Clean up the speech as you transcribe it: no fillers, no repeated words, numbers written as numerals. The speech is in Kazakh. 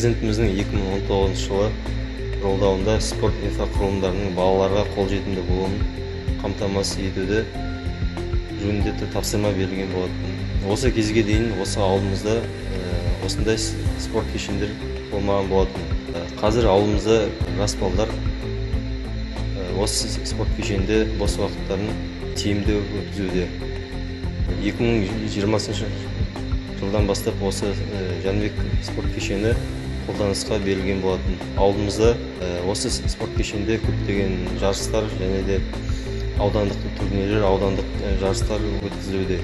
Президентіміздің 2019 жылы жолдауында спорт инфрақұрылымдарының балаларға қолжетімді болуын қамтамасыз етуді жөнінде тапсырма берілген болатын. Осы кезге дейін осы ауылымызда осындай спорт кешендер болмаған болатын. Қазір ауылымызда жас балалар осы спорт кешенде бос уақыттарын тиімді өткізуде. 2020 жылдан бастап осы Жәнібек спорт кешені қолданысқа берілген болатын. Ауылымызда осы спорт кешенде көптеген жарыстар және де аудандық турнирлер, аудандық жарыстар өткізілуде.